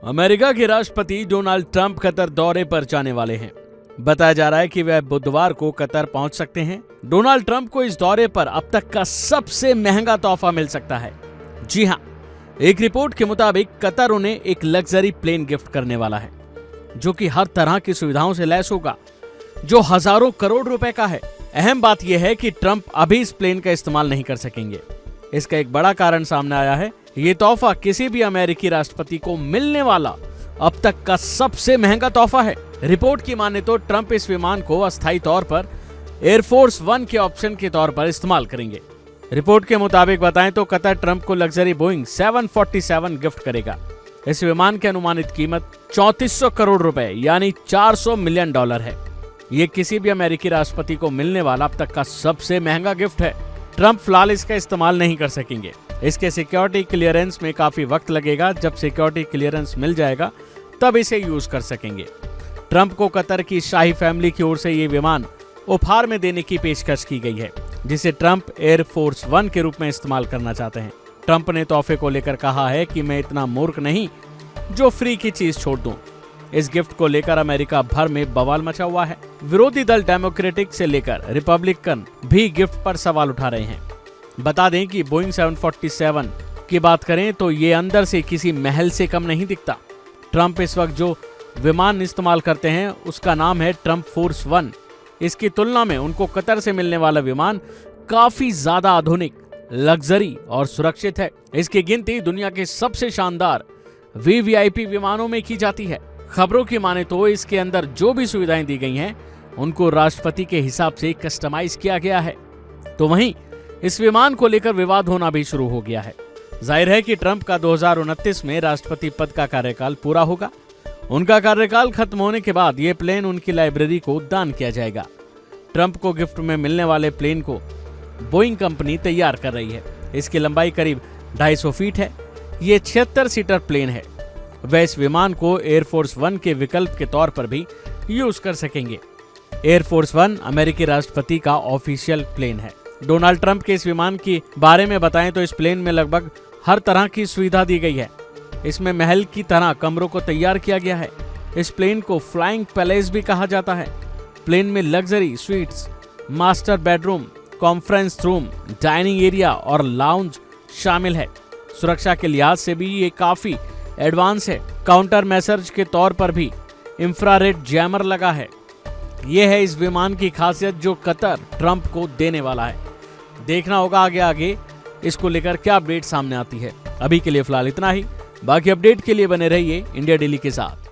America के राष्ट्रपति Donald Trump Qatar दौरे पर जाने वाले हैं। बताया जा रहा है कि वह बुधवार को कतर पहुंच सकते हैं। डोनाल्ड ट्रंप को इस दौरे पर अब तक का सबसे महंगा तोहफा मिल सकता है। जी हां, एक रिपोर्ट के मुताबिक कतर उन्हें एक लग्जरी प्लेन गिफ्ट करने वाला है, जो कि हर तरह की सुविधाओं से लैस होगा, जो हजारों करोड़ रुपए का है। अहम बात यह है कि ट्रंप अभी इस प्लेन का इस्तेमाल नहीं कर सकेंगे। इसका एक बड़ा कारण सामने आया है। ये तोहफा किसी भी अमेरिकी राष्ट्रपति को मिलने वाला अब तक का सबसे महंगा तोहफा है। रिपोर्ट की माने तो ट्रंप इस विमान को अस्थायी तौर पर एयरफोर्स वन के ऑप्शन के तौर पर इस्तेमाल करेंगे। रिपोर्ट के मुताबिक बताएं तो कतर ट्रंप को लग्जरी बोइंग 747 गिफ्ट करेगा। इस विमान की अनुमानित कीमत 3400 करोड़ रुपए यानी $400 मिलियन है। ये किसी भी अमेरिकी राष्ट्रपति को मिलने वाला अब तक का सबसे महंगा गिफ्ट है। ट्रंप फिलहाल इसका इस्तेमाल नहीं कर सकेंगे। इसके सिक्योरिटी क्लियरेंस में काफी वक्त लगेगा। जब सिक्योरिटी क्लियरेंस मिल जाएगा तब इसे यूज कर सकेंगे। ट्रंप को कतर की शाही फैमिली की ओर से ये विमान उपहार में देने की पेशकश की गई है, जिसे ट्रंप एयरफोर्स वन के रूप में इस्तेमाल करना चाहते हैं। ट्रंप ने तोहफे को लेकर कहा है कि मैं इतना मूर्ख नहीं जो फ्री की चीज छोड़ दूं। इस गिफ्ट को लेकर अमेरिका भर में बवाल मचा हुआ है। विरोधी दल डेमोक्रेटिक से लेकर रिपब्लिकन भी गिफ्ट पर सवाल उठा रहे हैं। बता दें कि बोइंग 747 की बात करें तो ये अंदर से किसी महल से कम नहीं दिखता। ट्रंप इस वक्त जो विमान इस्तेमाल करते हैं उसका नाम है ट्रंप फोर्स वन। इसकी तुलना में उनको कतर से मिलने वाला विमान काफी ज्यादा आधुनिक, लग्जरी और सुरक्षित है। इसकी गिनती दुनिया के सबसे शानदार वीवीआईपी विमानों में की जाती है। खबरों की माने तो इसके अंदर जो भी सुविधाएं दी गई हैं उनको राष्ट्रपति के हिसाब से कस्टमाइज किया गया है। तो वहीं इस विमान को लेकर विवाद होना भी शुरू हो गया है। जाहिर है कि ट्रंप का 2029 में राष्ट्रपति पद का कार्यकाल पूरा होगा। उनका कार्यकाल खत्म होने के बाद ये प्लेन उनकी लाइब्रेरी को दान किया जाएगा। ट्रंप को गिफ्ट में मिलने वाले प्लेन को बोइंग कंपनी तैयार कर रही है। इसकी लंबाई करीब 250 फीट है। ये 76 सीटर प्लेन है। वह इस विमान को एयरफोर्स वन के विकल्प के तौर पर भी यूज कर सकेंगे। एयरफोर्स वन अमेरिकी राष्ट्रपति का ऑफिशियल प्लेन है। डोनाल्ड ट्रंप के इस विमान के बारे में बताएं तो इस प्लेन में लगभग हर तरह की सुविधा दी गई है। इसमें महल की तरह कमरों को तैयार किया गया है। इस प्लेन को फ्लाइंग पैलेस भी कहा जाता है। प्लेन में luxury sweets, master bedroom, conference room, dining area और लाउंज शामिल है। सुरक्षा के लिहाज से भी ये काफी एडवांस है। काउंटर मैसेज के तौर पर भी इंफ्रारेड जैमर लगा है। यह है इस विमान की खासियत जो कतर ट्रंप को देने वाला है। देखना होगा आगे इसको लेकर क्या अपडेट सामने आती है। अभी के लिए फिलहाल इतना ही। बाकी अपडेट के लिए बने रहिए इंडिया डेली के साथ।